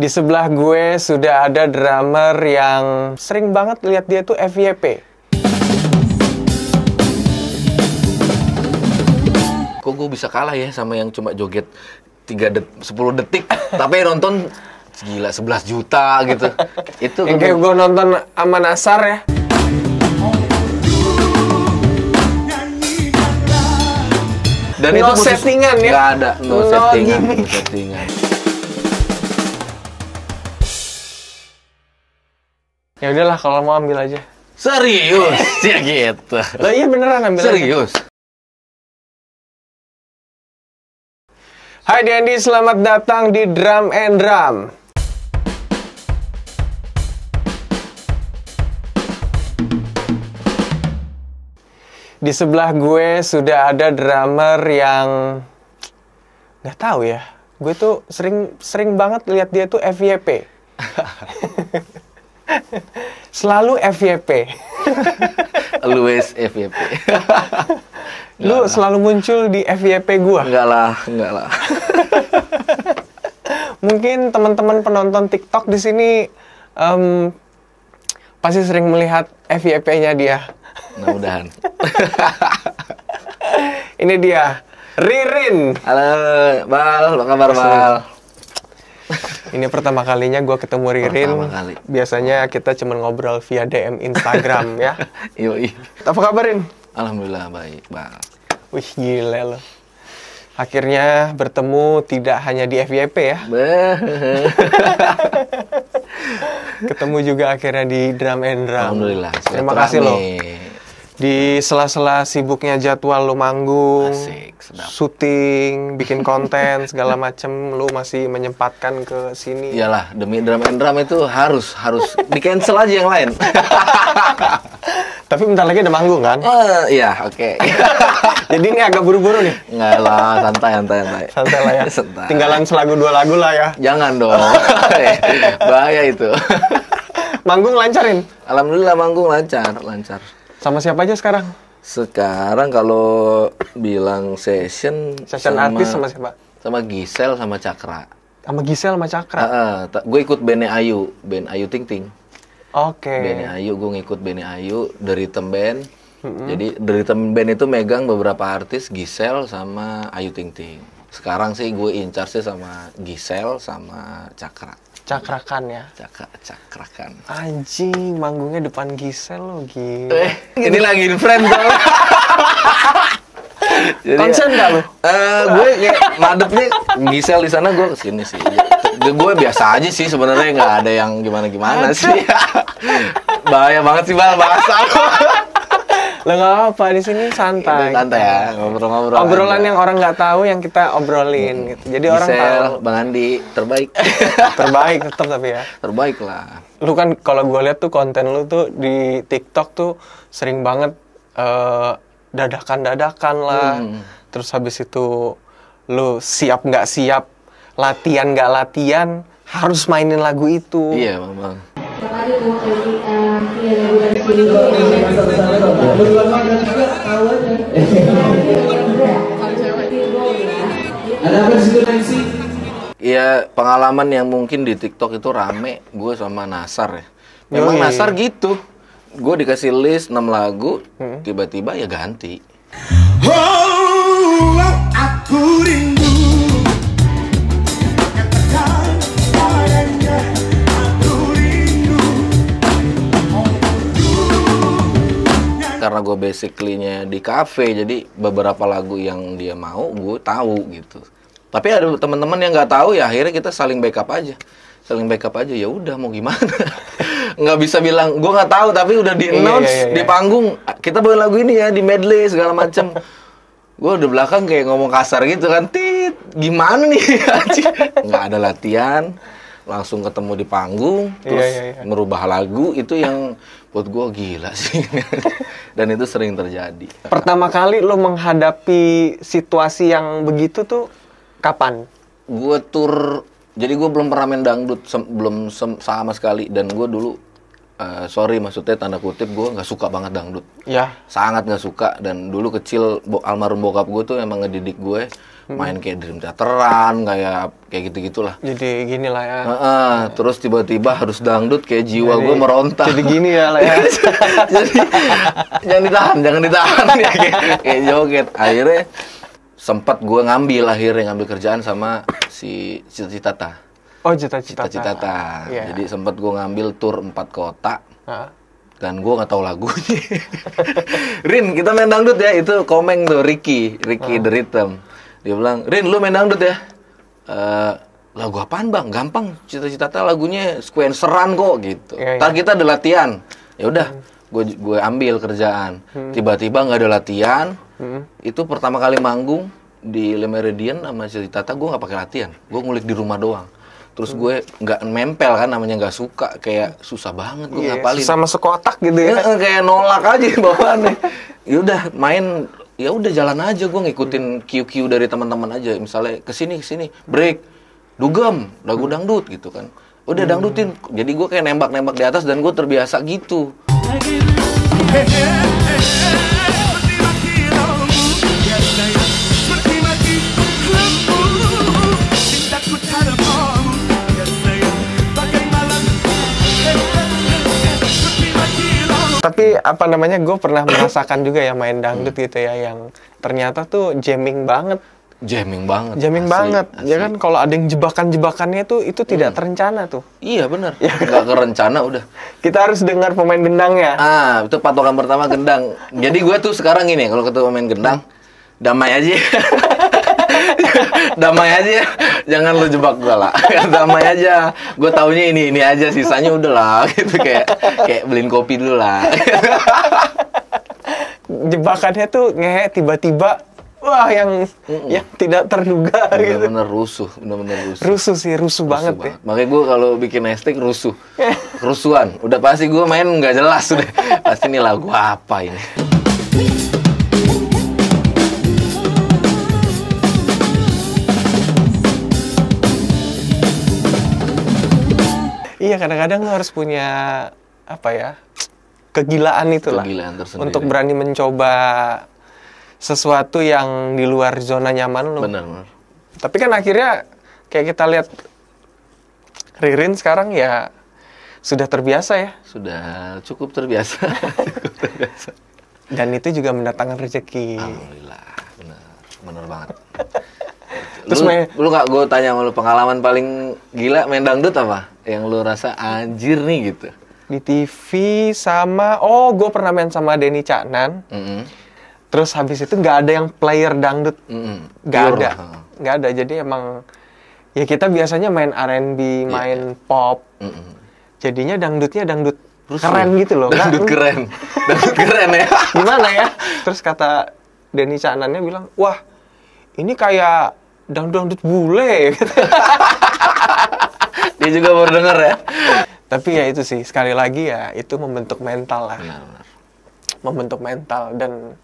Di sebelah gue sudah ada drummer yang sering banget lihat dia tuh FYP. Kok gue bisa kalah ya sama yang cuma joget 10 detik, tapi nonton gila 11 juta gitu. Itu yang kayak gue nonton sama Nasar ya. Dan no itu settingan ya? Nggak ada, no settingan. Gimmick. No settingan. Ya udahlah, kalau mau ambil aja. Serius? Ya gitu. Lah iya beneran ambil Serius? aja. Hai Dendi, selamat datang di Drum and Drum. Di sebelah gue sudah ada drummer yang nggak tahu ya. Gue tuh sering banget lihat dia tuh FYP. Selalu FYP. Always FYP. Lu selalu muncul di FYP gua. Enggak lah. Mungkin teman-teman penonton TikTok di sini pasti sering melihat FYP-nya dia. Mudah-mudahan. Ini dia, Ririn. Halo, Bal. Apa kabar, Bal? Ini pertama kalinya gue ketemu Ririn. Pertama kali. Biasanya kita cuma ngobrol via DM Instagram ya. Yoi. Apa kabar, Rin? Alhamdulillah baik, Bal. Wih, gila loh. Akhirnya bertemu tidak hanya di FYP ya. Ketemu juga akhirnya di Drum and Drum. Alhamdulillah. Terima kasih loh. Di sela-sela sibuknya jadwal lu manggung, Asik, sedap. syuting, bikin konten segala macem, lu masih menyempatkan ke sini. Iyalah, demi Drum and Drum itu harus di cancel aja yang lain. Tapi bentar lagi ada manggung kan? Iya, oke. Jadi ini agak buru-buru nih. Enggak lah, santai. Santai lah ya. Santai. Tinggalan selagu 2 lagu lah ya. Jangan dong. Bahaya itu. Manggung lancarin? Alhamdulillah manggung lancar. Sama siapa aja sekarang? Sekarang kalau bilang session Artis sama siapa? Sama Gisel sama Cakra. Sama Gisel sama Cakra? Gue ikut band Ayu Ting Ting. Oke. Band Ayu, gue ngikut band Ayu dari Band. Jadi dari band itu megang beberapa artis, Gisel sama Ayu Ting Ting. Sekarang sih gue in charge sama Gisel sama Cakra. Cakrakan ya? Cakrakan. Anjing, manggungnya depan Gisel lo, gila. Ini lagi in frame tuh. Konsen nggak lo? Gue kayak madepnya Gisel di sana, gue kesini sih. Gue biasa aja sih sebenarnya, nggak ada yang gimana sih. Bahaya banget sih Bal bahasa lo. Lo nggak apa, di sini santai. Santai ya, ngobrol-ngobrol. Obrolan yang orang nggak tahu yang kita obrolin gitu. Jadi orang tahu. Bang Andi terbaik. Terbaik tetap tapi ya. Terbaik lah. Lu kan kalau gue lihat tuh konten lu tuh di TikTok tuh sering banget dadakan lah. Terus habis itu lu siap nggak siap, latihan nggak latihan, harus mainin lagu itu. Iya, Bang. Iya, pengalaman yang mungkin di TikTok itu rame, gue sama Nasar ya. Memang Nasar gitu. Gue dikasih list 6 lagu, tiba-tiba ya ganti. Aku rindu. Karena gue basically-nya di cafe, jadi beberapa lagu yang dia mau gue tahu gitu. Tapi ada teman-teman yang nggak tahu ya, akhirnya kita saling backup aja. Ya udah mau gimana? Nggak bisa bilang gue nggak tahu, tapi udah di announce di panggung kita bawain lagu ini ya, di medley segala macem. Gue udah belakang kayak ngomong kasar gitu kan, tit gimana nih? Nggak ada latihan, langsung ketemu di panggung, terus merubah lagu, itu yang buat gue gila sih. Dan itu sering terjadi. Pertama kali lo menghadapi situasi yang begitu tuh kapan? Gue jadi gue belum pernah main dangdut, sama sekali. Dan gue dulu, sorry maksudnya tanda kutip, gue nggak suka banget dangdut. Ya. Sangat nggak suka. Dan dulu kecil, almarhum bokap gue tuh emang ngedidik gue main kayak Dream Theateran, kayak gitu-gitulah. Jadi gini lah ya. Terus tiba-tiba harus dangdut, kayak jiwa gue meronta. Jadi gini ya lah ya. Jadi jangan ditahan ya, kayak joget. Akhirnya sempat gue ngambil kerjaan sama si Cita-Citata. Oh, Cita-Citata. Cita-Citata. Iya. Jadi sempat gue ngambil tur 4 kota. Hah? Dan gue nggak tahu lagunya. Rin, kita main dangdut ya. Itu Komeng tuh, Ricky The Rhythm. Dia bilang, Rin, lu main dangdut ya? Lagu apaan bang? Gampang, Cita-Citata lagunya sequenceran kok gitu. Iya. Ntar kita ada latihan. Ya udah, gue ambil kerjaan. Tiba-tiba nggak ada latihan. Itu pertama kali manggung di Le Méridien sama Cita-Citata, gue nggak pakai latihan. Gue ngulik di rumah doang. Terus gue nggak nempel kan, namanya nggak suka, kayak susah banget gue ngapalin. Susah masuk kotak gitu ya. Kayak nolak aja bawaannya. Ya udah main, ya udah jalan aja, gue ngikutin cue dari teman-teman aja. Misalnya kesini break, dugem, lagu dangdut gitu kan. Udah dangdutin. Jadi gue kayak nembak-nembak di atas dan gue terbiasa gitu. Tapi apa namanya, gue pernah merasakan juga ya main dangdut gitu ya, yang ternyata tuh jamming banget. Jamming banget. Jamming asli, banget. asli. Ya kan kalau ada yang jebakan-jebakannya tuh itu tidak terencana tuh. Iya bener. Nggak kerencana udah. Kita harus dengar pemain gendangnya. Itu patokan pertama gendang. Jadi gue tuh sekarang gini, kalau ketemu pemain gendang, damai aja. Damai aja, jangan lu jebak gue lah. Damai aja. Gue taunya ini aja, sisanya udah lah. Gitu kayak beliin kopi dulu lah. Jebakannya tuh ngehe tiba-tiba, wah yang tidak terduga gitu. Bener-bener rusuh, bener-bener rusuh. Rusuh sih, rusuh banget ya. Makanya gue kalau bikin hashtag rusuh, kerusuhan. Udah pasti gue main nggak jelas udah. Pasti nih lagu apa ini. Iya, kadang-kadang lo harus punya apa ya, kegilaan itulah. Kegilaan tersendiri. Untuk berani mencoba sesuatu yang di luar zona nyaman lo. Bener. Tapi kan akhirnya kayak kita lihat Ririn sekarang ya sudah terbiasa ya. Sudah cukup terbiasa. Dan itu juga mendatangkan rezeki. Alhamdulillah, bener banget. Terus lu nggak, gue tanya sama lu, pengalaman paling gila main dangdut apa? Yang lu rasa anjir nih gitu. Di TV sama, gue pernah main sama Denny Caknan. Terus habis itu nggak ada yang player dangdut. Nggak ada. Nggak ada, jadi emang ya kita biasanya main R&B, main pop. Jadinya dangdutnya dangdut keren gitu loh. Dangdut keren. Dangdut keren ya. Gimana ya? Terus kata Denny Caknannya bilang, wah ini kayak dangdut bule. Dia juga baru denger ya. Tapi ya itu sih, sekali lagi ya itu membentuk mental lah. Benar. Membentuk mental, dan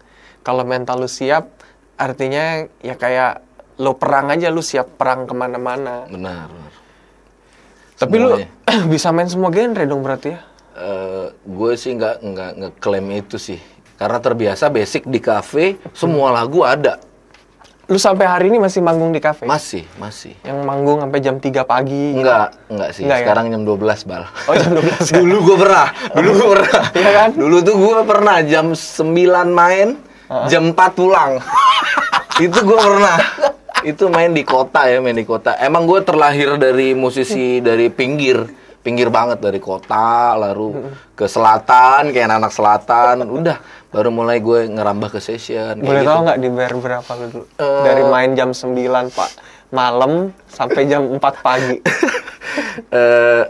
kalau mental lu siap, artinya ya kayak lo perang aja, lu siap perang kemana-mana. Benar. Tapi semuanya. Lu bisa main semua genre dong berarti ya? Gue sih nggak ngeklaim itu sih, karena terbiasa basic di kafe, semua lagu ada. Lu sampai hari ini masih manggung di kafe? Masih. Yang manggung sampai jam 3 pagi? Enggak sih. Enggak, sekarang ya? jam 12, Bal. Oh, jam 12 ya? Dulu gue pernah. Iya kan? Dulu tuh gue pernah jam 9 main, jam 4 pulang. Itu gue pernah. Itu main di kota. Emang gue terlahir dari musisi dari pinggir banget, dari kota, lalu ke selatan, kayak anak selatan. Udah, baru mulai gue ngerambah ke session. Boleh gitu. tahu nggak dibayar berapa lu dulu? Dari main jam 9 Pak, malam sampai jam 4 pagi.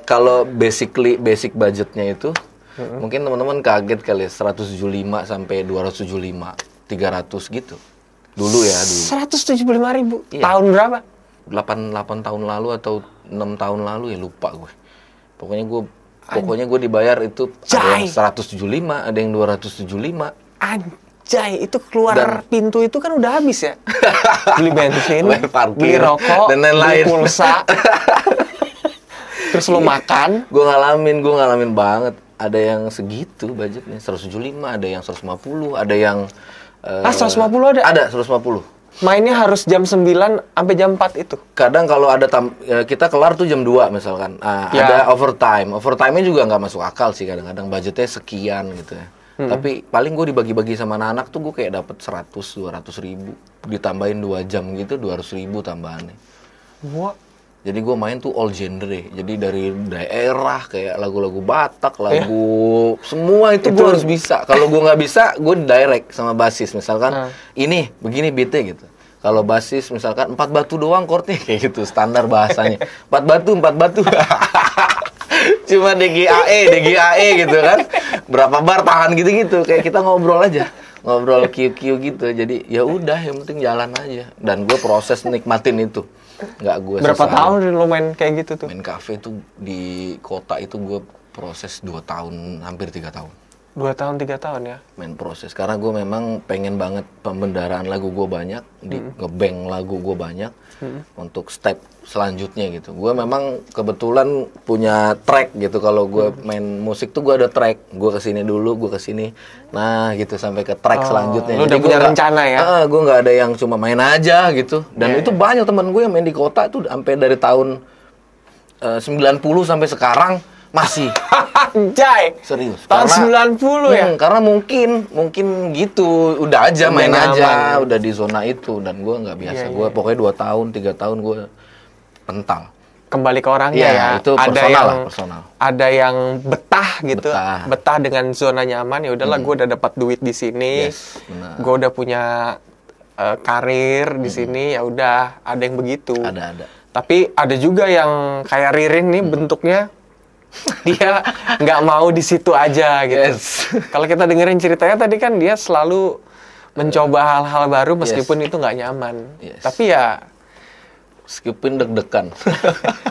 Kalau basic budgetnya itu, mungkin teman-teman kaget kali ya, 175 sampai 275, 300 gitu. Dulu. 175.000? Iya. Tahun berapa? 8 tahun lalu atau 6 tahun lalu ya, lupa gue. Pokoknya gue dibayar itu ada yang 175, ada yang 275. Anjay, itu keluar pintu itu kan udah habis ya? Beli bensin, beli rokok, dan lain-lain. beli pulsa. Terus lo makan. Gue ngalamin banget. Ada yang segitu budgetnya, 175, ada yang 150, ada yang 150 ada? Ada, 150. mainnya harus jam 9 sampai jam 4 itu. Kadang kalau ada kita kelar tuh jam 2 misalkan. Ada overtime. Overtime-nya juga nggak masuk akal sih kadang-kadang, budgetnya sekian gitu ya. Tapi paling gue dibagi-bagi sama anak-anak tuh gue kayak dapat 100-200 ribu. Ditambahin 2 jam gitu 200 ribu tambahannya. Wah. Jadi gue main tuh all genre. Jadi dari daerah kayak lagu-lagu Batak, lagu semua itu gue harus bisa. Kalau gue nggak bisa, gue direct sama basis. Misalkan ini begini beatnya gitu. Kalau basis misalkan 4 batu doang chordnya kayak gitu standar bahasanya. 4 batu. Cuma DGAE gitu kan. Berapa bar tahan gitu-gitu. Kayak kita ngobrol aja. Ngobrol QQ gitu. Jadi ya udah yang penting jalan aja. Dan gue proses nikmatin itu. Nggak gue Berapa tahun lo main kayak gitu tuh? Main kafe tuh di kota itu gue proses 2 tahun, hampir 3 tahun. 2 tahun, 3 tahun ya? Main proses, karena gue memang pengen banget pembendaraan lagu gue banyak, ngebank lagu gue banyak, untuk step selanjutnya gitu. Gue memang kebetulan punya track gitu, kalau gue main musik tuh gue ada track. Gue kesini dulu, gue kesini, nah gitu sampai ke track selanjutnya. Lu udah punya rencana ya? Gue nggak ada yang cuma main aja gitu. Dan itu banyak teman gue yang main di kota tuh sampai dari tahun 90 sampai sekarang masih. Anjay. Serius. Tahun 90 ya? Karena mungkin gitu, udah aja main aja, udah di zona itu, dan gue nggak biasa. Gue pokoknya 2 tahun, 3 tahun gue pental. Kembali ke orangnya ya. Itu personal. Ada yang betah gitu, betah dengan zona nyaman. Ya udahlah, gue udah dapat duit di sini, gue udah punya karir di sini. Ya udah, ada yang begitu. Ada. Tapi ada juga yang kayak Ririn nih bentuknya. Dia nggak mau di situ aja gitu. Kalau kita dengerin ceritanya tadi kan dia selalu mencoba hal-hal baru meskipun itu nggak nyaman. Tapi ya meskipun deg-degan.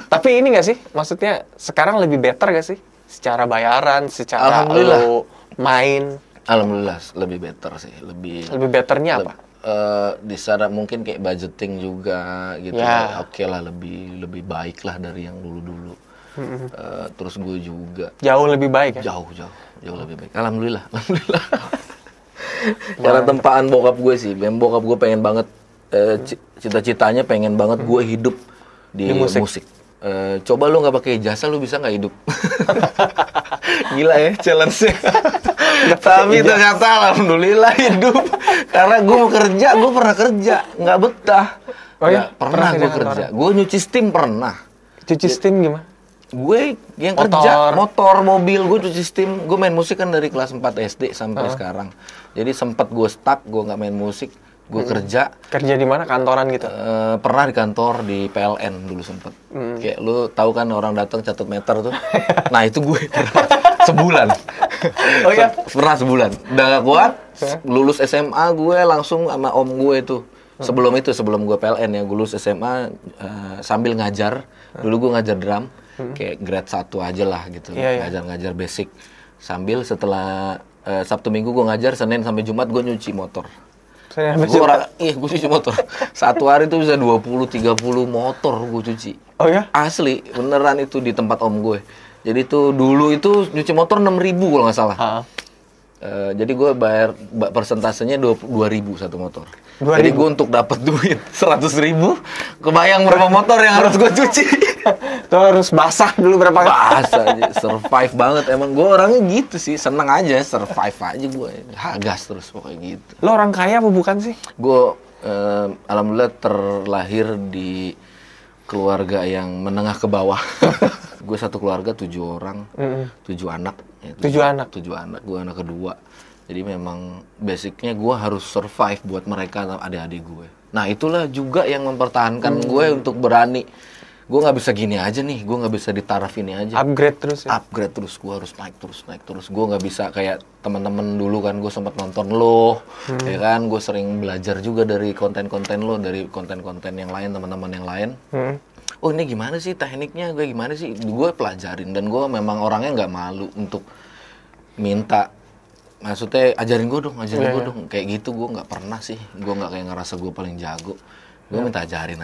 Tapi ini nggak sih? Maksudnya sekarang lebih better gak sih? Secara bayaran, secara lo main. Alhamdulillah lebih better sih. Lebih betternya apa? Di sana mungkin kayak budgeting juga gitu. Oke lah, lebih baik lah dari yang dulu-dulu. Terus gue juga jauh lebih baik ya? Jauh lebih baik. Alhamdulillah. Karena tempaan bokap gue sih. Bokap gue pengen banget, cita-citanya pengen banget gue hidup di musik. Coba lu nggak pakai jasa, lu bisa nggak hidup? Gila ya challenge-nya. Tapi ternyata alhamdulillah hidup. Karena gue pernah kerja, nggak betah. Oh ya? Pernah gue kerja. Gue nyuci steam pernah. Cuci steam gimana? Gue yang kerja motor, mobil, gue cuci steam. Gue main musik kan dari kelas 4 SD sampai sekarang. Jadi sempat gue stuck, gue nggak main musik, gue kerja. Kerja di mana? Kantoran gitu? Pernah di kantor di PLN dulu sempet. Kayak lu tahu kan orang datang catat meter tuh. Nah itu gue sebulan. Oh ya? Pernah sebulan. Udah gak kuat. Lulus SMA gue langsung sama om gue tuh. Sebelum gue PLN ya, gue lulus SMA sambil ngajar. Dulu gue ngajar drum. Kayak grade 1 aja lah gitu, ngajar basic. Sambil setelah Sabtu Minggu gue ngajar, Senin sampai Jumat gue nyuci motor. Gue cuci motor. Satu hari tuh bisa 20-30 motor gue cuci. Oh ya? Asli, beneran itu di tempat om gue. Jadi tuh dulu itu nyuci motor 6.000 kalau nggak salah. Jadi gue bayar persentasenya 2.000 satu motor. 2.000. Jadi gue untuk dapat duit 100.000, kebayang berapa motor yang harus gue cuci. Tuh harus basah dulu berapa kali. Basah aja, survive banget. Emang gue orangnya gitu sih, seneng aja, survive aja gue. Gas terus pokoknya gitu. Lo orang kaya apa bukan sih? Gue alhamdulillah terlahir di keluarga yang menengah ke bawah. Gue satu keluarga 7 orang, 7 anak. 7 anak? 7 anak, gue anak kedua. Jadi memang basicnya gue harus survive buat mereka, adik-adik gue. Nah itulah juga yang mempertahankan gue untuk berani. Gue nggak bisa gini aja nih, gue nggak bisa di taraf ini aja. Upgrade terus ya? Upgrade terus, gue harus naik terus. Gue nggak bisa kayak teman-teman dulu kan, gue sempat nonton lo, ya kan. Gue sering belajar juga dari konten-konten lo, dari konten-konten yang lain, teman-teman yang lain. Oh ini gimana sih tekniknya, gue gimana sih? Gue pelajarin, dan gue memang orangnya nggak malu untuk minta. Maksudnya ajarin gue dong. Kayak gitu gue nggak pernah sih. Gue nggak kayak ngerasa gue paling jago. Gue minta ajarin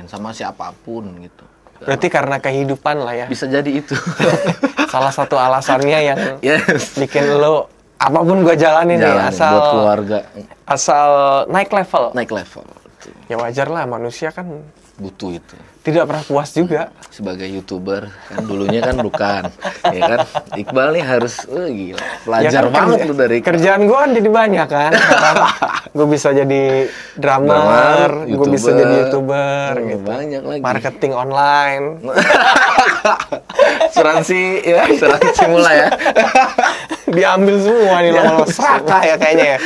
sama siapapun gitu. Berarti karena kehidupan lah ya. Bisa jadi itu. Salah satu alasannya yang bikin lo apapun gue jalanin nih, asal buat keluarga. Asal naik level. gitu. Ya wajar lah, manusia kan Butuh itu. tidak pernah puas juga. Sebagai YouTuber kan dulunya kan bukan, ya kan. Iqbal nih harus gila. Pelajar kan banget lu dari kerjaan gue kan jadi banyak kan. Gue bisa jadi drummer, gue bisa jadi YouTuber gitu. Banyak lagi. Marketing online. Asuransi mulai ya. Diambil semua nih lama-lama, serakah ya kayaknya ya.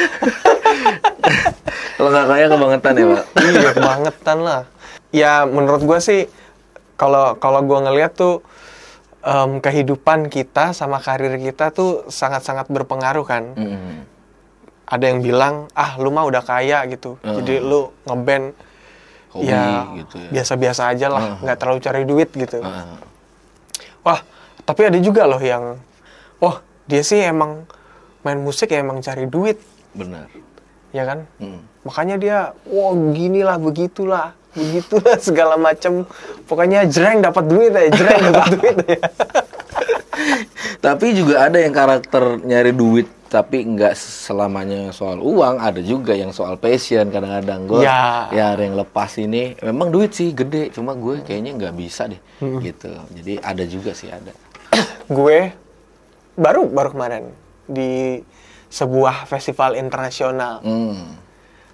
Kalau nggak kaya kebangetan ya, Pak. Iya, kebangetan lah. Ya menurut gue sih kalau gue ngeliat tuh kehidupan kita sama karir kita tuh sangat-sangat berpengaruh kan. Ada yang bilang lu mah udah kaya gitu, jadi lu ngeband Hobi, ya gitu ya. biasa-biasa aja lah, nggak terlalu cari duit gitu. Wah, tapi ada juga loh yang dia sih emang main musik ya emang cari duit. Benar. Ya kan? Makanya dia, ginilah, begitulah segala macam. Pokoknya jreng dapat duit ya, jreng dapat duit ya. Tapi juga ada yang karakter nyari duit tapi nggak selamanya soal uang, ada juga yang soal passion. Kadang-kadang gue ya ada yang lepas ini memang duit sih gede, cuma gue kayaknya nggak bisa deh gitu. Jadi ada juga sih, ada. Gue baru kemarin di sebuah festival internasional.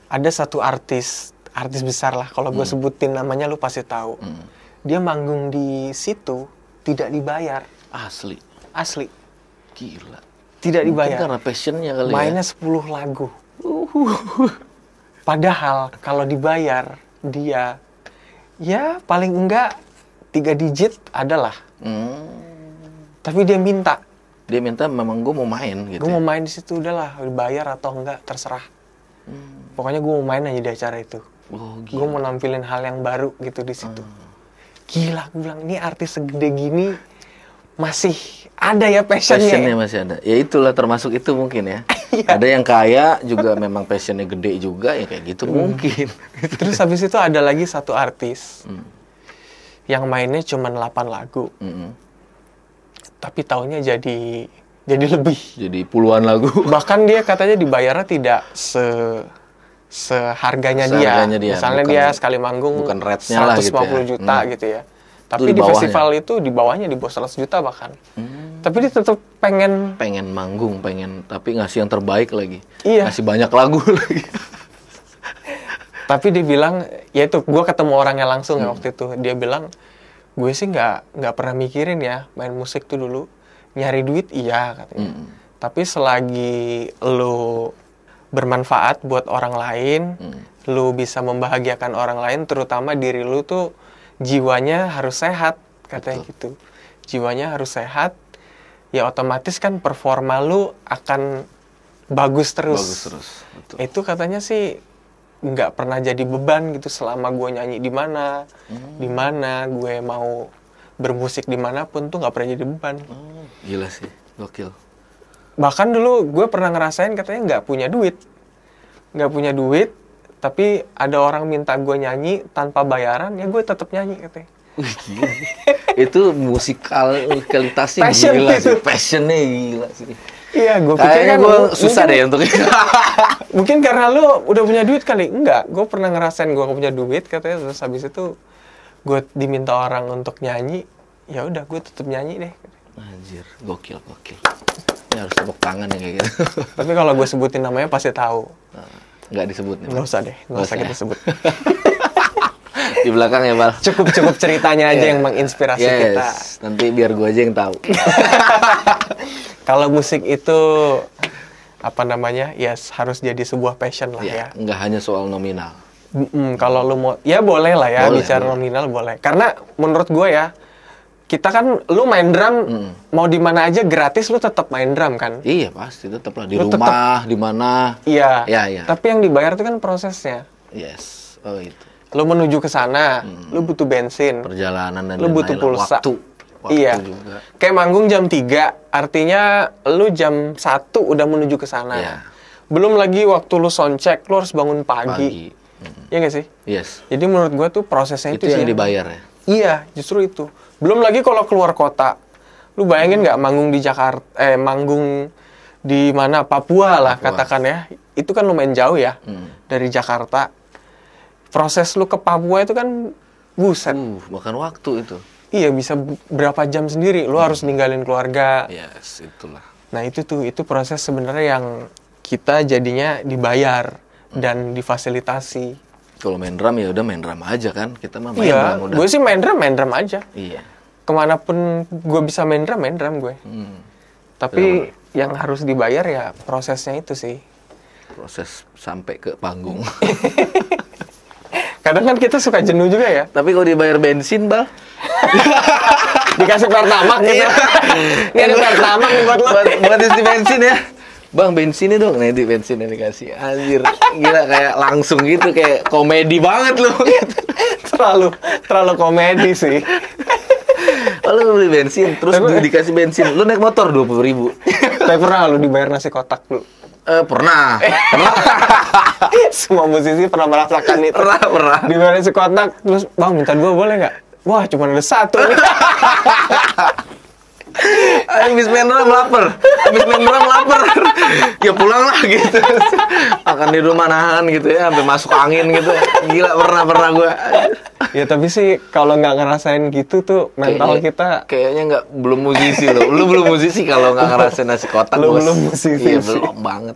Ada satu artis besar lah, kalau gue sebutin namanya lu pasti tahu. Dia manggung di situ tidak dibayar. Asli. Tidak Gila. dibayar. Mungkin karena passionnya kali. Mainnya 10 lagu. Padahal kalau dibayar dia ya paling enggak 3 digit adalah. Tapi dia minta memang gue mau main gitu. Gue mau main di situ, udahlah dibayar atau enggak terserah. Pokoknya gue mau main aja di acara itu. Gue mau nampilin hal yang baru gitu di situ. Gila, gue bilang, ini artis segede gini masih ada ya passionnya masih ada. Ya itulah, termasuk itu mungkin ya. Ada yang kaya juga memang passionnya gede juga, ya kayak gitu mungkin. Terus habis itu ada lagi satu artis yang mainnya cuma 8 lagu. Tapi tahunnya jadi lebih. Jadi puluhan lagu. Bahkan dia katanya dibayarnya tidak seharganya dia. Misalnya bukan, dia sekali manggung bukan rate-nya lah gitu 150 juta gitu ya. Tapi di festival itu di bawahnya, di bawah 100 juta bahkan. Tapi dia tetap pengen manggung, tapi ngasih yang terbaik lagi. Iya. Ngasih banyak lagu lagi. Tapi dia bilang, ya itu gue ketemu orangnya langsung ya waktu itu. Dia bilang, gue sih nggak pernah mikirin ya main musik tuh dulu. Nyari duit iya katanya. Tapi selagi lo bermanfaat buat orang lain, lu bisa membahagiakan orang lain, terutama diri lu tuh jiwanya harus sehat, katanya gitu. Jiwanya harus sehat, ya otomatis kan performa lu akan bagus terus. Betul. Itu katanya sih nggak pernah jadi beban gitu selama gue nyanyi di mana, gue mau bermusik dimanapun tuh nggak pernah jadi beban. Gila sih, gokil. Bahkan dulu gue pernah ngerasain katanya nggak punya duit, tapi ada orang minta gue nyanyi tanpa bayaran, ya gue tetap nyanyi katanya. Gila. Itu musikalitasnya gila sih, passionnya gila sih. Iya, gue pikir kan gue susah deh untuk itu. Mungkin karena lu udah punya duit kali. Enggak, gue pernah ngerasain gue punya duit katanya, terus habis itu gue diminta orang untuk nyanyi, ya udah gue tetap nyanyi deh. Anjir, gokil. Ini harus tepuk tangan ya kayak gitu. Tapi kalau gue sebutin namanya pasti tahu. Nggak disebut nih. Nggak usah deh, nggak usah kita sebut. Di belakang ya, Bal. Cukup ceritanya aja yang menginspirasi kita. Nanti biar gue aja yang tahu. Kalau musik itu apa namanya? Ya harus jadi sebuah passion lah ya. Nggak hanya soal nominal. Kalau lu mau, ya boleh lah ya, bicara nominal boleh. Karena menurut gue ya, kita kan, lu main drum, mau di mana aja gratis, lu tetap main drum kan? Iya pasti, tetap lah di rumah, di mana. Iya. Iya. Tapi yang dibayar itu kan prosesnya. Yes, itu. Lu menuju ke sana, lu butuh bensin. Perjalanan dan lu butuh pulsa. Waktu iya. Juga. Kayak manggung jam 3, artinya lu jam 1 udah menuju ke sana. Iya. Belum lagi waktu lu soundcheck, lu harus bangun pagi. Iya nggak sih? Yes. Jadi menurut gua tuh prosesnya itu yang dibayar ya? Iya, justru itu. Belum lagi kalau keluar kota. Lu bayangin nggak manggung di Jakarta, manggung di mana, Papua lah katakan ya. Itu kan lumayan jauh ya dari Jakarta. proses lu ke Papua itu kan buset. Makan waktu itu. Iya, bisa berapa jam sendiri. Lu harus ninggalin keluarga. Yes, itulah. Nah, itu proses sebenarnya yang kita jadinya dibayar dan difasilitasi. Kalau main drum ya udah main drum aja kan. Kita mah main Iya, drum udah. gue sih main drum aja. Iya. Kemanapun gue bisa main drum gue. Tapi yang harus dibayar ya prosesnya itu sih. Proses sampai ke panggung. Kadang kan kita suka jenuh juga ya. Tapi kalau dibayar bensin, Bal. Dikasih pertamax gitu. Ini ada pertamax nih buat lo. Buat isi bensin ya. Bang, bensinnya dong. Nih di bensinnya dikasih. Anjir, gila kayak langsung gitu, kayak komedi banget lu. terlalu komedi sih. Oh, lu beli bensin, terus dikasih bensin. Lu naik motor 20.000. Tapi pernah lu dibayar nasi kotak lu? Pernah. Semua musisi pernah merasakan itu. Pernah. Dibayar nasi kotak, terus bang minta 2 boleh nggak? Wah, cuma ada 1 nih. Habis main drum lapar. Ya pulang lah gitu. Makan di rumah nahan gitu ya, sampai masuk angin gitu. Gila, pernah gue. Ya tapi sih kalau nggak ngerasain gitu tuh mental kita kayaknya belum musisi loh. Lu belum musisi kalau nggak ngerasain nasi kotak. Lu belum musisi. Iya, belum banget.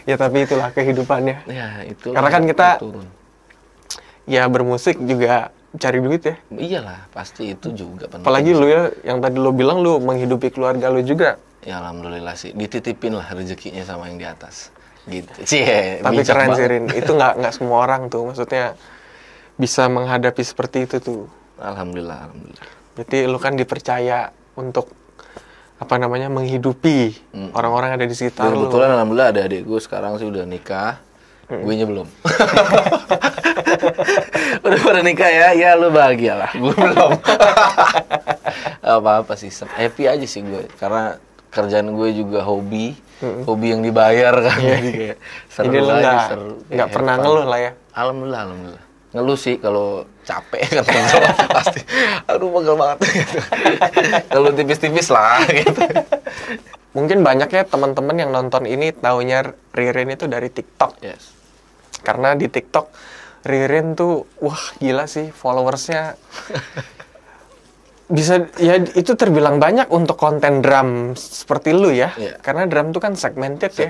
Ya tapi itulah kehidupannya. Ya, itu. Karena kan kita ya bermusik juga cari duit ya. Iyalah, pasti itu juga penting. Apalagi lu ya, yang tadi lu bilang lu menghidupi keluarga lu juga. Ya alhamdulillah sih, dititipin lah rezekinya sama yang di atas. Gitu. Cie, tapi keren sih Rin, itu nggak semua orang tuh, maksudnya bisa menghadapi seperti itu tuh. Alhamdulillah. Berarti lu kan dipercaya untuk menghidupi orang-orang yang ada di sekitar lu. Kebetulan alhamdulillah ada adik gue sekarang sih udah nikah. Gue nya belum. Udah pada nikah ya lu bahagia lah. Gue belum. Apa-apa sih, happy aja sih gue. Karena kerjaan gue juga hobi yang dibayar kan. Jadi kayak seru aja, seru. Nggak pernah ngeluh lah ya? Alhamdulillah. Ngeluh sih kalau capek kan pasti. Aduh, pegel banget gitu. Kalau tipis-tipis lah gitu. Mungkin banyak ya teman-teman yang nonton ini taunya Ririn itu dari TikTok. Yes. Karena di TikTok Ririn tuh wah gila sih followersnya. Bisa ya itu terbilang banyak untuk konten drum seperti lu ya. Yeah. Karena drum tuh kan segmented ya.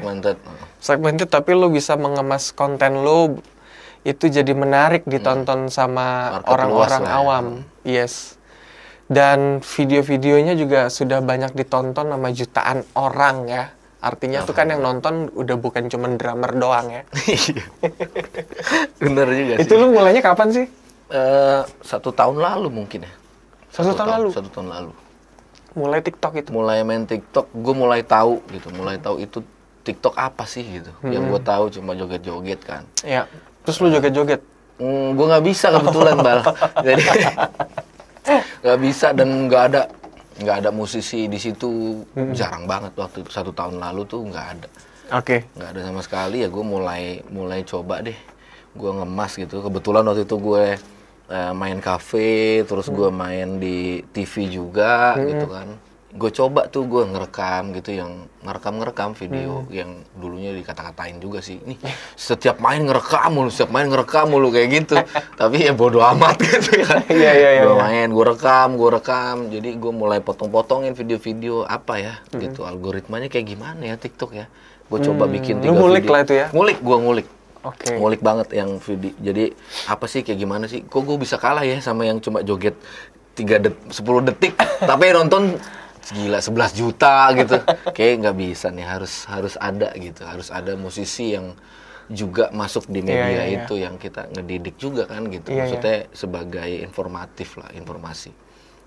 Segmented tapi lu bisa mengemas konten lu itu jadi menarik ditonton sama orang-orang awam. Yes. Dan video-videonya juga sudah banyak ditonton sama jutaan orang ya. Artinya tuh kan yang nonton udah bukan cuma drummer doang ya. Bener juga sih. Itu lu mulainya kapan sih? 1 tahun lalu mungkin ya. 1 tahun lalu? 1 tahun lalu. Mulai TikTok itu? Mulai main TikTok, gue mulai tahu gitu. Mulai tahu itu TikTok apa sih gitu. Yang gue tahu cuma joget-joget kan. Iya. Terus lu joget-joget? Gue nggak bisa kebetulan, Bal. Jadi nggak bisa dan nggak ada musisi di situ. Jarang banget waktu itu. 1 tahun lalu tuh nggak ada. Oke. Nggak ada sama sekali ya. Gue mulai coba deh. Gue ngemas gitu. Kebetulan waktu itu gue main kafe, terus gue main di TV juga gitu kan. Gue coba tuh gue ngerekam gitu, yang ngerekam video yang dulunya dikata-katain juga sih. Nih setiap main ngerekam mulu kayak gitu. Tapi ya bodo amat gitu kan. Iya. Gue main, gue rekam. Jadi gue mulai potong-potongin video-video apa ya gitu. Algoritmanya kayak gimana ya TikTok ya. Gue coba bikin 3 video. Lu ngulik lah itu ya? Ngulik. Oke. Ngulik banget yang video. Jadi apa sih kayak gimana sih? Kok gue bisa kalah ya sama yang cuma joget 10 detik tapi nonton gila 11 juta gitu. Kayak nggak bisa nih, harus ada gitu. Harus ada musisi yang juga masuk di media itu yang kita ngedidik juga kan gitu. Maksudnya sebagai informasi.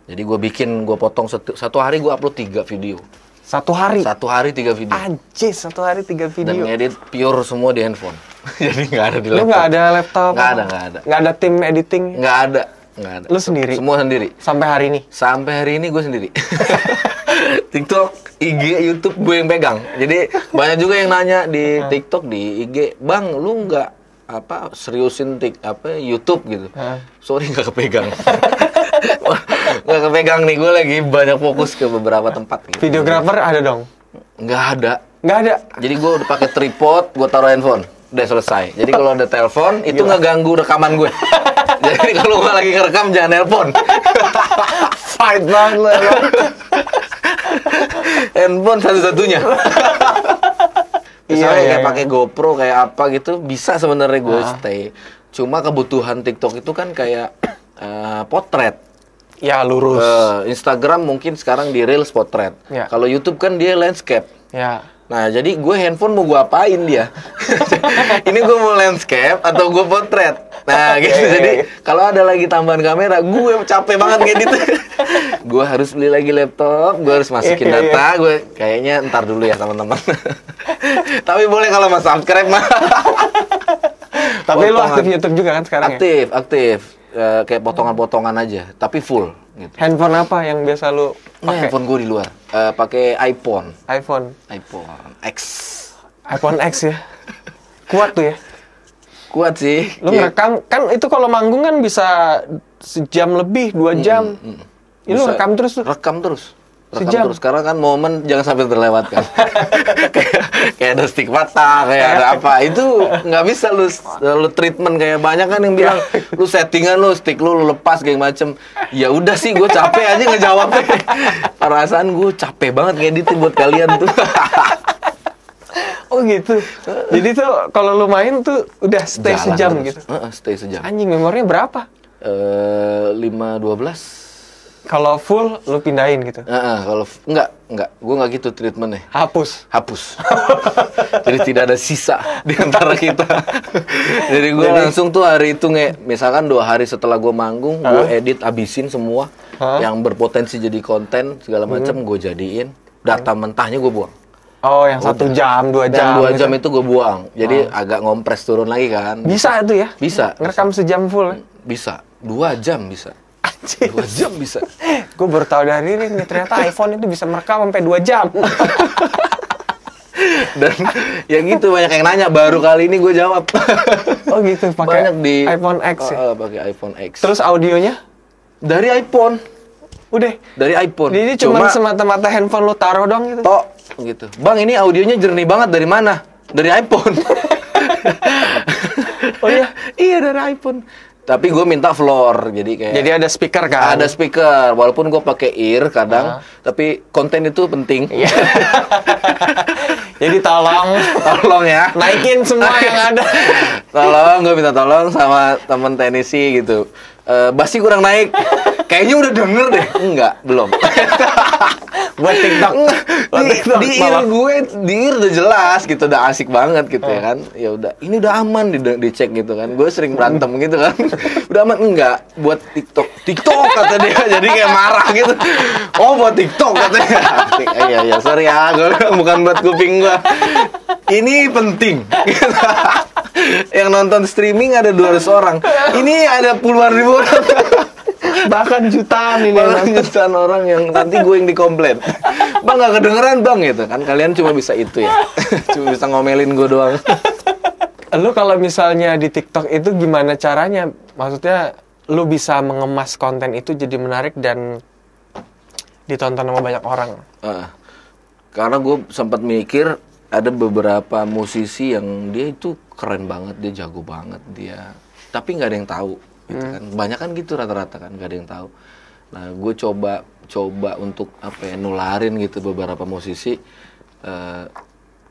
Jadi gue potong satu hari gue upload 3 video. 1 hari? 1 hari 3 video. Anjir, 1 hari 3 video. Dan ngedit pure semua di handphone. Jadi nggak ada di laptop. Lu nggak ada laptop? Nggak ada. Nggak ada tim editing? Nggak ada. Lu sendiri? Semua sendiri. Sampai hari ini? Sampai hari ini gue sendiri. TikTok, IG, YouTube gue yang pegang. Jadi banyak juga yang nanya di TikTok, di IG, Bang, lu nggak seriusin YouTube gitu? Sorry nggak kepegang. Nggak kepegang nih, gue lagi banyak fokus ke beberapa tempat. Gitu. Videographer ada dong? Nggak ada. Nggak ada? Jadi gue udah pakai tripod, gue taruh handphone. udah selesai. Jadi kalau ada telepon itu ngeganggu rekaman gue. Jadi kalau gue lagi ngerekam jangan nelpon. Fight banget lo. Handphone satu-satunya. Misalnya kayak iya. pakai GoPro kayak apa gitu bisa sebenarnya gue stay. Cuma kebutuhan TikTok itu kan kayak potret. Ya lurus. Instagram mungkin sekarang di Reels potret. Ya. Kalau YouTube kan dia landscape. Ya. Nah, jadi gue handphone mau gue apain dia? Ini gue mau landscape atau gue potret? Nah, gitu. Jadi kalau ada lagi tambahan kamera, gue capek banget ngedit. Gue harus beli lagi laptop, gue harus masukin data, gue kayaknya ntar dulu ya teman-teman. Tapi boleh kalau mau subscribe mah. Tapi lu aktif YouTube juga kan sekarang Aktif. Kayak potongan-potongan aja, tapi full. Gitu. Handphone apa yang biasa lu pakai? Handphone gue di luar. Pakai iPhone X. iPhone X ya. Kuat tuh ya. Kuat sih. Lu ngerekam kan itu kalau manggung kan bisa sejam lebih, 2 jam. Ini lu rekam terus tuh. Rekam terus. Sejam. Terus sekarang kan momen jangan sampai terlewatkan. kayak ada stick patah, kayak ada apa. Itu nggak bisa lu treatment kayak banyak kan yang bilang lu settingan lu stick lu lepas kayak macem. Ya udah sih gue capek aja ngejawabnya. Perasaan gue capek banget ngedit buat kalian tuh. Oh gitu. Jadi tuh kalau lu main tuh udah stay Jalan sejam terus. gitu. Stay sejam. Anjing memorinya berapa? 512. Kalau full lu pindahin gitu. Kalau enggak, gue nggak gitu treatmentnya. Hapus. Jadi tidak ada sisa di antara kita. Jadi gue langsung tuh hari itu misalkan 2 hari setelah gue manggung, gue edit abisin semua yang berpotensi jadi konten segala macam gue jadiin. Data mentahnya gue buang. Oh, yang 1 jam, 2 jam. Dan 2 jam itu gue buang. Jadi agak ngompres turun lagi kan. Bisa itu ya? Bisa. Ngerekam sejam full. Bisa. 2 jam bisa. Anjir. 2 jam bisa. Gue baru tahu dari ini nih, ternyata iPhone itu bisa merekam sampai 2 jam. Dan yang gitu banyak yang nanya, baru kali ini gue jawab. Oh gitu, pakai Banyak di iPhone X ya? pakai iPhone X. Terus audionya? Dari iPhone. Udah. Dari iPhone. Jadi cuma semata-mata handphone lu taruh dong gitu? Tok gitu. Bang, ini audionya jernih banget dari mana? Dari iPhone. Oh iya? Iya, dari iPhone. Tapi gue minta floor, jadi kayak... Jadi ada speaker kan? Ada speaker, walaupun gue pakai ear kadang, tapi konten itu penting. Iya. Jadi tolong ya. naikin semua yang ada. Gue minta tolong sama temen teknisi gitu. Bassnya kurang naik. Kayaknya udah denger deh. Enggak, belum. Buat TikTok. Di ear udah jelas gitu, udah asik banget gitu ya kan. Ya udah, ini udah aman dicek gitu kan. Gue sering berantem gitu kan. Udah aman enggak buat TikTok kata dia. Jadi kayak marah gitu. Oh, buat TikTok katanya. Iya, sorry ya. Gue bukan buat kuping gue. Ini penting. Yang nonton streaming ada 200 orang. Ini ada puluhan ribu orang. Bahkan jutaan ini. Jutaan orang yang nanti gue yang dikomplain. Bang, nggak kedengeran bang gitu kan. Kalian cuma bisa itu ya. Cuma bisa ngomelin gue doang. Lu kalau misalnya di TikTok itu gimana caranya? Maksudnya lu bisa mengemas konten itu jadi menarik dan ditonton sama banyak orang. Karena gue sempat mikir ada beberapa musisi yang dia itu keren banget, dia jago banget dia. Tapi nggak ada yang tahu. Gitu kan. Banyak kan gitu rata-rata kan, nggak ada yang tahu. Nah, gue coba untuk nularin gitu beberapa musisi.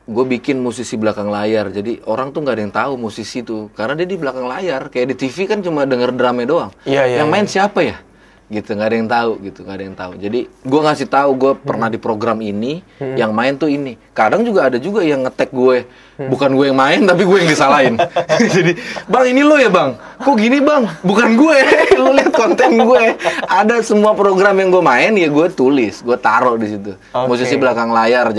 Gue bikin musisi belakang layar, jadi orang tuh nggak ada yang tahu musisi tuh, karena dia di belakang layar. Kayak di TV kan cuma denger drama doang. Yang main siapa ya? Gitu, nggak ada yang tahu gitu, nggak ada yang tahu. Jadi gue ngasih tahu gue pernah di program ini, yang main tuh ini. Kadang juga ada juga yang nge-tag gue, bukan gue yang main tapi gue yang disalahin. Jadi, bang ini lo ya bang, kok gini bang, bukan gue. Lo lihat konten gue, ada semua program yang gue main ya gue tulis, gue taruh di situ. Musisi belakang layar.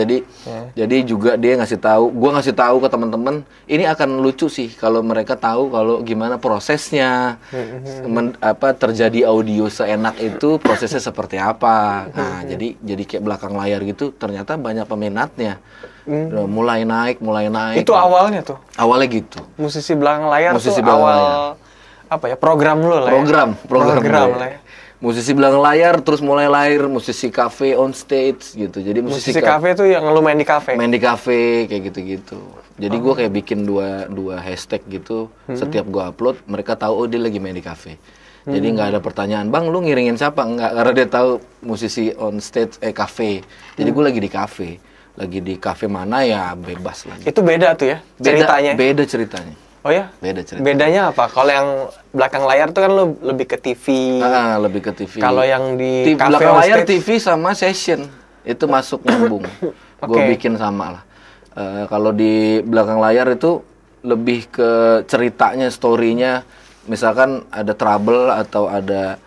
Jadi juga dia ngasih tahu, gue ngasih tahu ke teman-teman, ini akan lucu sih kalau mereka tahu kalau gimana prosesnya, terjadi audio seenak itu prosesnya seperti apa. Nah, jadi kayak belakang layar gitu, ternyata banyak peminatnya. Mulai naik. Itu awalnya tuh? Awalnya gitu. Musisi belakang layar musisi tuh awal layar. Program lu lah ya? Program lah ya. Musisi belakang layar, terus mulai lahir musisi cafe on stage gitu. Jadi musisi cafe tuh yang lu main di cafe? Main di cafe, kayak gitu-gitu. Jadi gue kayak bikin dua hashtag gitu. Setiap gue upload, mereka tahu dia lagi main di cafe. Jadi nggak ada pertanyaan, bang lu ngiringin siapa? Nggak, karena dia tahu musisi on stage cafe. Jadi gue lagi di cafe. Lagi di cafe mana ya bebas lagi. Itu beda tuh ya ceritanya? Beda ceritanya. Oh ya? Beda ceritanya. Bedanya apa? Kalau yang belakang layar tuh kan lu lebih ke TV. Lebih ke TV. Kalau yang di cafe belakang on layar stage? TV sama session. Itu masuk nyambung. Gue bikin sama lah. Kalau di belakang layar itu lebih ke ceritanya, story-nya. Misalkan ada trouble atau ada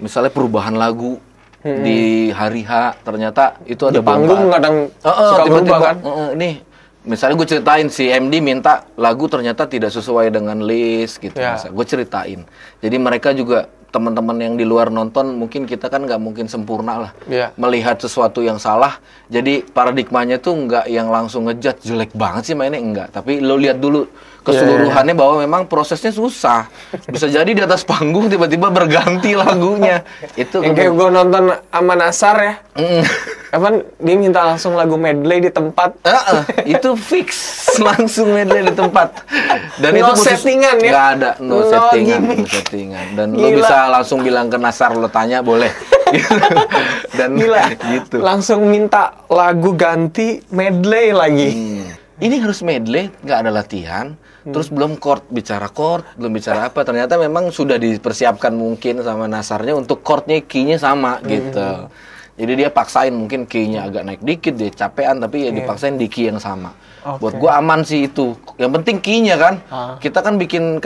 misalnya perubahan lagu di hari H, ternyata itu ada di panggung kadang suka berubah kan? Nih, misalnya gue ceritain si MD minta lagu ternyata tidak sesuai dengan list gitu. Gue ceritain. Jadi mereka juga teman-teman yang di luar nonton, mungkin kita kan nggak mungkin sempurna lah melihat sesuatu yang salah. Jadi paradigmanya tuh nggak yang langsung ngejudge jelek banget sih mainnya, enggak. Tapi lo lihat dulu keseluruhannya bahwa memang prosesnya susah. Bisa jadi di atas panggung tiba-tiba berganti lagunya. Itu yang kayak gue nonton sama Nasar ya. Kapan dia minta langsung lagu medley di tempat. Itu fix langsung medley di tempat. Dan no itu settingan ya? Nggak ada no settingan. Dan lo bisa langsung bilang ke Nasar, lo tanya boleh. Dan gila. Gitu. Langsung minta lagu ganti medley lagi. Ini harus medley, nggak ada latihan. Terus belum bicara chord, belum bicara apa. Ternyata memang sudah dipersiapkan mungkin sama Nasarnya untuk chordnya, key-nya sama gitu. Jadi dia paksain mungkin key-nya agak naik dikit, dia capean, tapi ya dipaksain di key yang sama. Buat gua aman sih itu. Yang penting key-nya kan. Kita kan bikin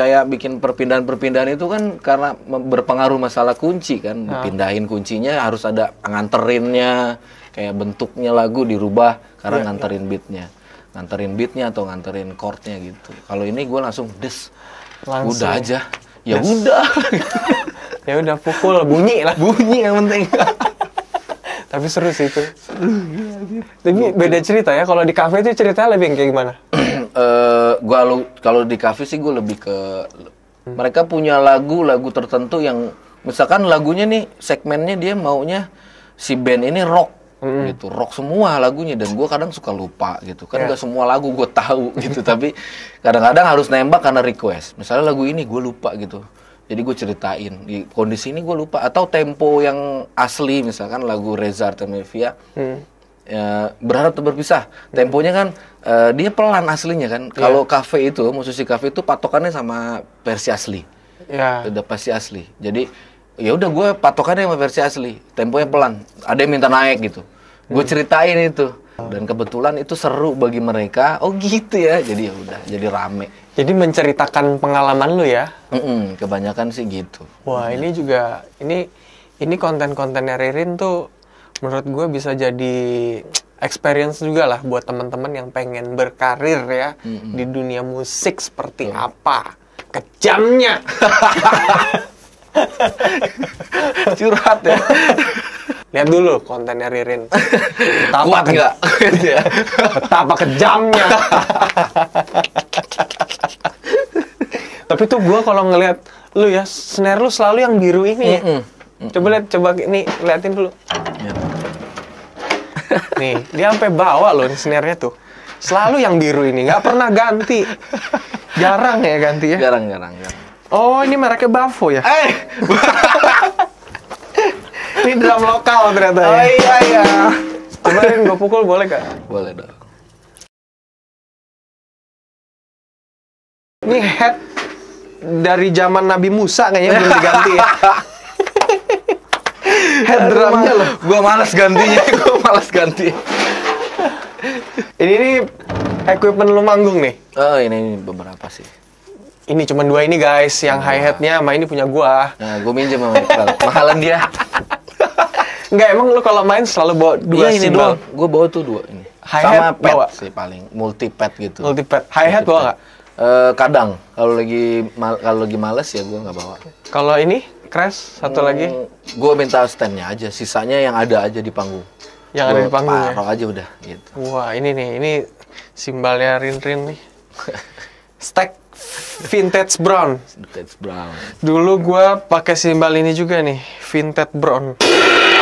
perpindahan-perpindahan itu kan karena berpengaruh masalah kunci kan. Pindahin kuncinya harus ada nganterinnya, kayak bentuknya lagu dirubah karena nganterin beatnya. Nganterin beatnya atau nganterin chordnya gitu. Kalau ini gue langsung udah aja. Ya udah. Ya udah pukul bunyi lah. Bunyi yang penting. Tapi seru sih itu. Tapi beda cerita ya. Kalau di cafe itu ceritanya lebih kayak gimana? Kalau di cafe sih gue lebih ke mereka punya lagu tertentu yang misalkan lagunya nih segmennya dia maunya si band ini rock. Gitu, rock semua lagunya, dan gue kadang suka lupa gitu kan. Gak semua lagu gue tahu gitu. Tapi kadang-kadang harus nembak karena request. Misalnya lagu ini gue lupa gitu, jadi gue ceritain di kondisi ini gue lupa, atau tempo yang asli misalkan lagu Reza Artamevia Berharap Tak Berpisah, temponya kan dia pelan aslinya kan. Kalau cafe itu, musisi cafe itu patokannya sama versi asli. Udah pasti asli. Jadi ya udah gue patokannya sama versi asli, temponya pelan. Ada yang minta naik gitu, gue ceritain itu, dan kebetulan itu seru bagi mereka. Oh gitu ya, jadi ya udah, jadi rame. Jadi menceritakan pengalaman lu ya? Kebanyakan sih gitu. Wah, ini juga ini konten-kontennya Ririn tuh menurut gue bisa jadi experience juga lah buat teman-teman yang pengen berkarir ya di dunia musik seperti apa kejamnya. Curhat ya. Lihat dulu kontennya Ririn. Kuat nggak? Betapa kejamnya. Tapi tuh gue kalau ngelihat lu ya, snare lu selalu yang biru ini ya. Coba ini liatin dulu. Nih, dia sampai bawa loh snare-nya tuh. Selalu yang biru ini, nggak pernah ganti. Jarang ya ganti ya? Jarang. Oh, ini mereknya Bavo ya? Ini drum lokal ternyata ya? Oh iya. Coba Rin, gue pukul boleh gak? Boleh dong. Ini head dari zaman Nabi Musa kayaknya belum diganti ya? Head drumnya loh. Gue malas ganti. Ini equipment lu manggung nih? Oh, ini beberapa sih. Ini cuma 2 ini guys, yang hi-hatnya sama ini punya gua. Nah, gue minjem sama Iqbal. Mahalan dia. Enggak, emang lu kalau main selalu bawa 2 ini doang. Gue bawa tuh 2 ini. Hi-hat sama pad bawa? sih paling, multi pad gitu. Multi pad. Hi-hat bawa nggak? Kadang, kalau lagi males ya gue nggak bawa. Kalau ini crash satu lagi? Gue minta stand-nya aja, sisanya yang ada aja di panggung. Yang ada di panggung ya? Taruh aja udah gitu. Wah, ini nih, ini simbalnya Rin nih. Stack Vintage Brown. Vintage Brown. Dulu gue pakai simbal ini juga nih, Vintage Brown.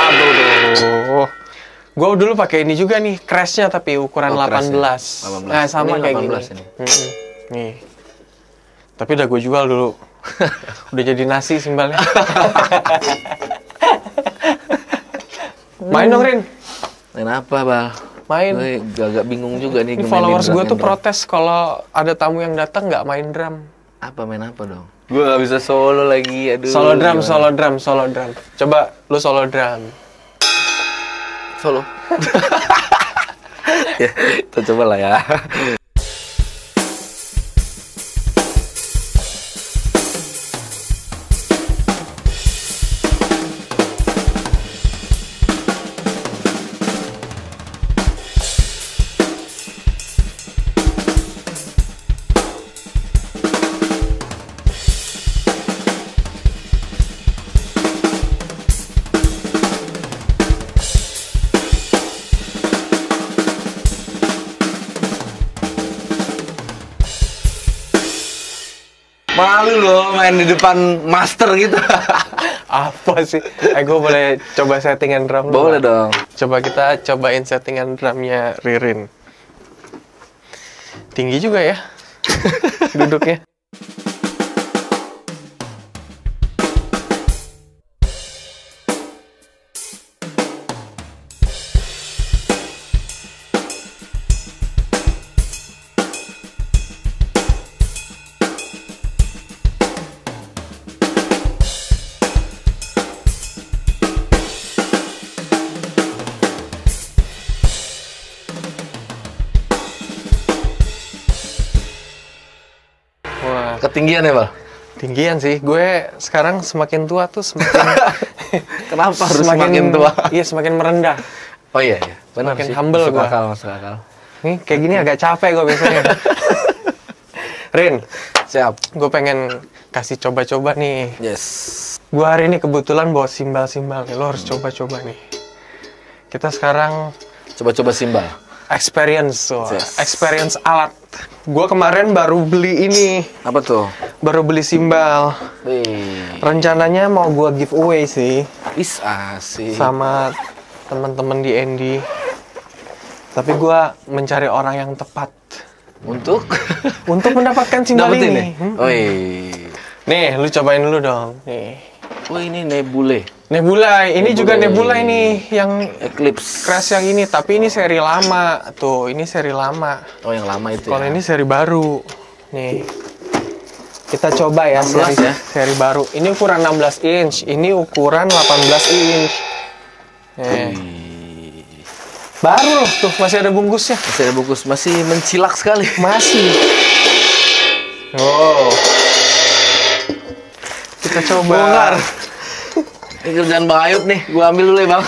Aduh. Gue dulu pakai ini juga nih, Crash-nya tapi ukuran 18. 18. Nah, sama Ini kayak 18 gini. ini. Nih. Tapi udah gue jual dulu. Udah jadi nasi simbalnya. Main dong, Rin. Main apa, Bal? Main. Gue agak bingung juga nih. Ini followers gue tuh protes kalau ada tamu yang datang nggak main drum. Main apa dong? Gue gak bisa solo lagi, aduh. Solo drum. Coba lu solo drum. Solo. Ya, kita coba lah ya. Malu loh main di depan master gitu. Apa sih? Gue boleh coba settingan drum dulu, Boleh Pak? dong. Coba kita cobain settingan drumnya Ririn. Tinggi juga ya duduknya. Wah, Ketinggian ya, Bal? tinggian sih. Gue sekarang semakin tua tuh semakin Kenapa harus semakin tua? Iya, semakin merendah. Oh iya, benar Semakin sih. humble masuk gua. akal, masuk akal. Nih, kayak gini agak capek gue biasanya. Rin, Siap. gue pengen kasih coba-coba nih. Yes. Gue hari ini kebetulan bawa simbal-simbal nih. Lo harus coba-coba nih. Kita sekarang Coba-coba simbal. experience, Yes. experience alat. Gue kemarin baru beli ini, Apa tuh? baru beli simbal. Wih. Rencananya mau gue giveaway sih Asik. sama teman-teman di Andy. Tapi gue mencari orang yang tepat Untuk untuk mendapatkan simbal dapetin ini. nih. Wih. Nih, lu cobain dulu dong. Nih, Wih, ini nebule. Nebula. Ini juga Nebula. Nebula ini yang Eclipse. Crash yang ini, tapi ini seri lama. Tuh, ini seri lama. Oh, yang lama itu Kalau ya. ini seri baru. Nih. Kita coba ya 16 seri ya? seri baru. Ini ukuran 16 inch, ini ukuran 18 inch. Nih. Wih. Baru loh, tuh masih ada bungkusnya. Masih ada bungkus, masih mencilak sekali. Masih. Oh. Kita coba. Bongkar. Ini kerjaan Bang Ayub nih, gua ambil dulu ya, Bang.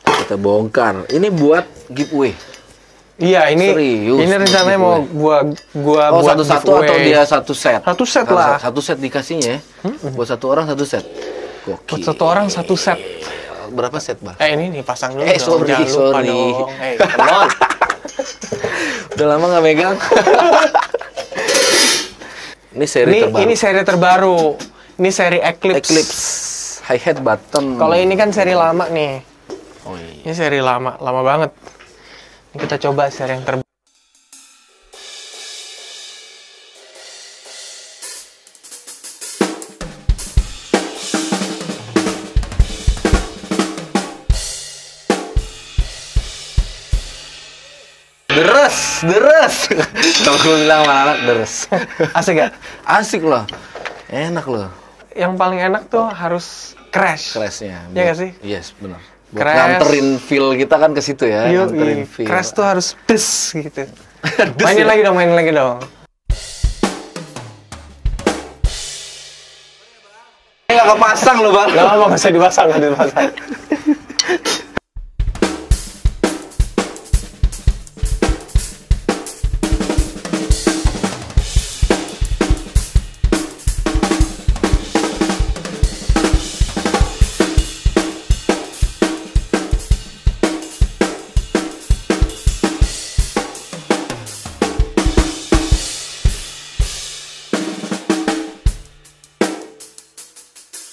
Kita bongkar. Ini buat giveaway. Iya, ini Serius, ini rencananya mau gua Oh, buat satu-satu giveaway. atau dia satu set? Satu set Kalau lah. Satu set dikasihnya ya? Buat satu orang satu set? Buat Gokil. satu orang satu set. Berapa set, Bang? Ini nih pasang dulu dong. Sorry, Jangan lupa sorry. dong. Come on. Udah lama nggak megang. Ini seri terbaru. Ini seri terbaru. Ini seri Eclipse. Eclipse. Hi-hat bottom. Kalau ini kan seri lama nih. Oh iya. Ini seri lama banget. Ini kita coba seri yang terbaru. Deres. Kalau gue bilang sama anak deres. Asik gak? Asik loh. Enak loh. Yang paling enak tuh harus Crash. Crashnya. Iya nggak sih? Yes, benar. Buat Crash. nganterin feel kita kan ke situ ya. Nganterin feel. Crash tuh harus des gitu. Mainin lagi dong, mainin lagi dong. Nggak kepasang loh, Bang. Gak apa-apa, bisa dipasang, nggak dipasang.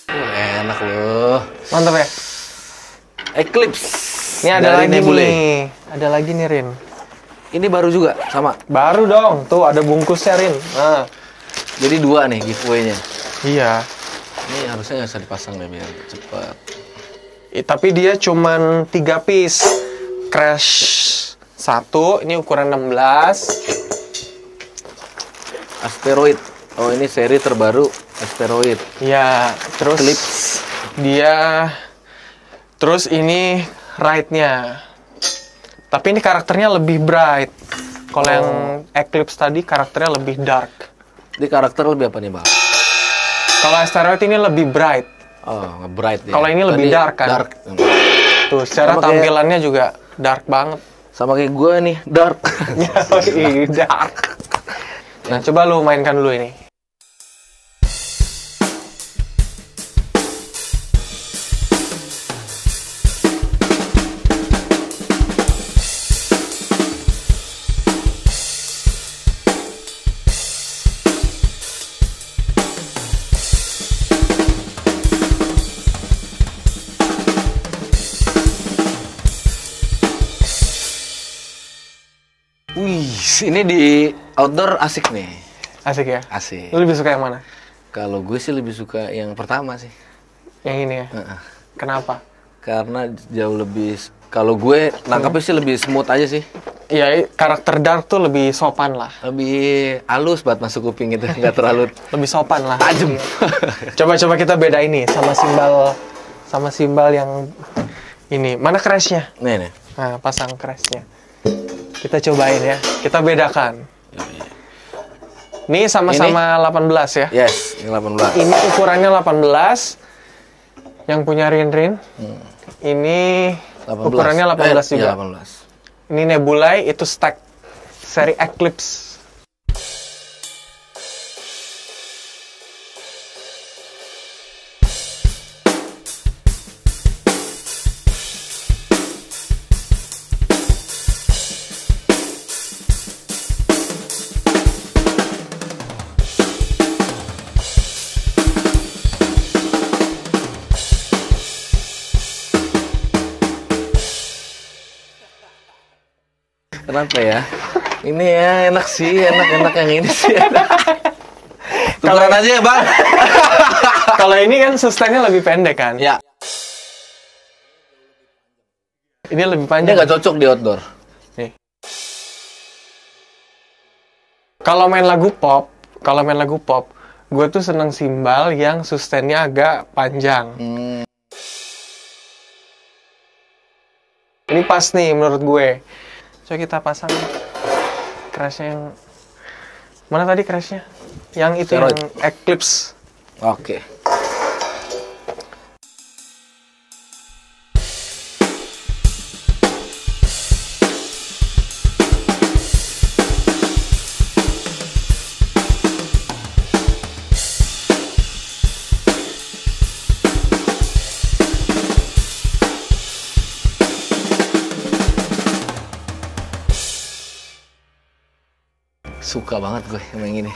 Enak loh. Mantap ya? Eclipse. Ini ada dari lagi Nebulae. nih. Ada lagi nih, Rin. Ini baru juga sama. Baru dong. Tuh ada bungkusnya, Rin. Nah. Jadi 2 nih giveaway-nya. Iya. Ini harusnya nggak usah dipasang deh biar cepet. Tapi dia cuman 3 piece. Crash 1, ini ukuran 16. Asteroid. Oh, ini seri terbaru Asteroid. Ya, terus Eclipse. dia terus ini ride-nya. Tapi ini karakternya lebih bright. Kalau yang Eclipse tadi karakternya lebih dark. Di karakter lebih apa nih, Bang? Kalau Asteroid ini lebih bright. Oh, nge-bright ya. Kalau ini lebih Tadi dark kan? Dark. Tuh, secara Sama kayak- tampilannya juga dark banget. Sama kayak gue nih, dark. Dark. Nah, coba lu mainkan dulu ini. Wih, ini di outdoor asik nih. Asik ya? Asik. Lu lebih suka yang mana? Kalau gue sih lebih suka yang pertama sih. Yang ini ya? Heeh. Kenapa? Karena jauh lebih, kalau gue nangkapnya sih lebih smooth aja sih. Iya, karakter dark tuh lebih sopan lah. Lebih halus buat masuk kuping gitu, nggak terlalu Lebih sopan lah. tajam. Coba-coba kita beda ini sama simbol yang ini. Mana crashnya? Nih, nih. Nah, pasang crashnya. Kita cobain ya. Kita bedakan. Ini sama-sama 18 ya. Yes, ini 18. Ini ukurannya 18. Yang punya Rin. Ini 18. ukurannya 18 juga. Iya, 18. Ini Nebulae, itu stack seri Eclipse. Kenapa ya? Ini ya enak sih, enak yang ini sih. Tukeran aja ya, Bang. Kalau ini kan sustainnya lebih pendek kan? Ya, Ini lebih ini panjang. nggak cocok di outdoor. Nih. Kalau main lagu pop, gue tuh seneng simbal yang sustainnya agak panjang. Ini pas nih menurut gue. Coba kita pasang crashnya yang mana tadi crashnya? Yang itu Asteroid. yang Eclipse. Oke. Suka banget gue sama yang ini.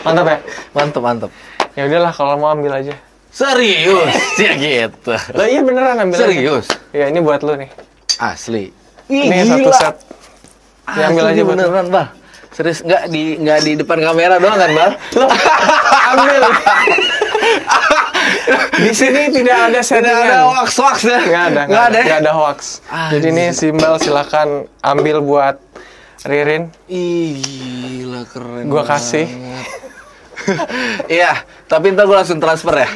Mantap ya? Mantep. Ya udahlah kalau mau ambil aja. Serius? Ya gitu. Lah iya beneran ambil Serius? aja. Ya ini buat lu nih. Asli. Ini satu set. Ya, ambil aja buat lu. beneran, Bal. Serius nggak di depan kamera doang kan, Bal? Ambil. Di sini tidak ada Tidak settingan. ada wax ya? Nggak ada hoax. Jadi ini simbal silakan ambil buat Ririn. Ih, gila keren. Gua kasih. banget. Iya, tapi ntar gue langsung transfer ya.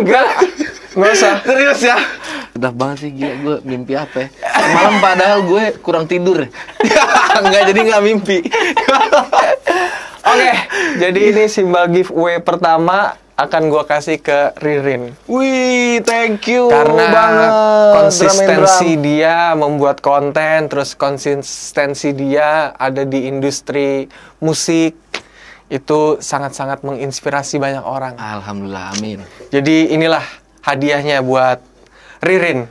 Nggak usah. Serius ya? Udah banget sih, gila gue mimpi apa ya? Malam padahal gue kurang tidur. Enggak, jadi nggak mimpi. Oke, jadi ini simbal giveaway pertama akan gua kasih ke Ririn. Wih, thank you Karena banget. konsistensi Drum and dia membuat konten, terus konsistensi dia ada di industri musik, itu sangat-sangat menginspirasi banyak orang. drum. Alhamdulillah, amin. Jadi inilah hadiahnya buat Ririn.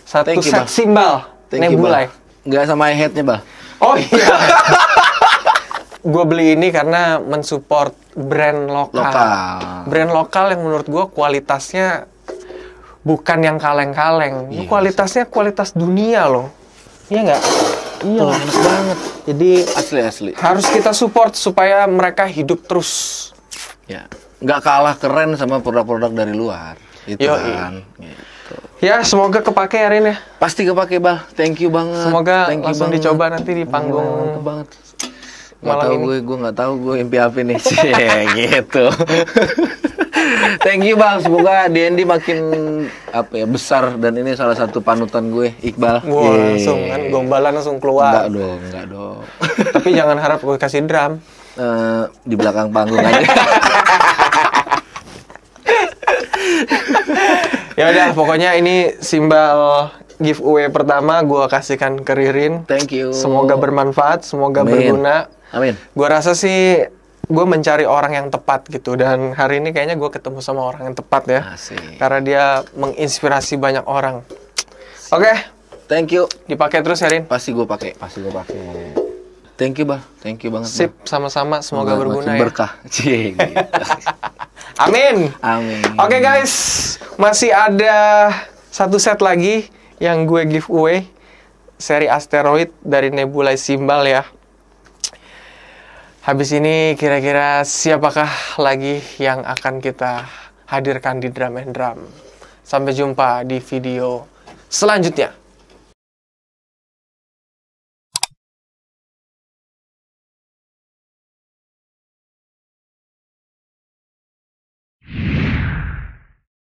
Satu Thank you, set Bang. simbal Thank you, Nebulae. Bal. Nggak sama headnya, Bal. Oh iya. Gue beli ini karena mensupport brand lokal. Lokal. Brand lokal yang menurut gue kualitasnya bukan yang kaleng-kaleng. Iya, Kualitasnya kualitas dunia loh. Iya nggak? Iya, enak banget. Jadi Asli. harus kita support supaya mereka hidup terus. Ya, nggak kalah keren sama produk-produk dari luar. Itu Yoi. kan. Gitu. Ya, semoga kepake ya, Rin ya. Pasti kepake, Bal. Thank you banget. Semoga Thank you langsung banget. dicoba nanti di panggung. Mantep banget. Nggak Malam tahu ini. gue nggak tahu gue impi apa nih. Gitu. Thank you, Bang. Semoga D&D makin besar dan ini salah satu panutan gue, Iqbal. Wah, langsung kan gombalan langsung keluar. Enggak dong. Tapi jangan harap gue kasih drum. Di belakang panggung aja. Ya udah, pokoknya ini simbal giveaway pertama gue kasihkan ke Ririn. Thank you. Semoga bermanfaat, semoga Amin. berguna. Amin. Gue rasa sih gue mencari orang yang tepat gitu, dan hari ini kayaknya gue ketemu sama orang yang tepat ya. Asik. Karena dia menginspirasi banyak orang. Oke, Thank you. dipakai terus ya, Rin. Pasti gue pakai. Thank you, Bang. Thank you banget. Sip, sama-sama. Semoga berguna makin ya. berkah. Cie, gitu. Amin. Amin. Oke guys, masih ada satu set lagi yang gue giveaway, seri asteroid dari Nebula Simbal ya. Habis ini kira-kira siapakah lagi yang akan kita hadirkan di Drum and Drum. Sampai jumpa di video selanjutnya.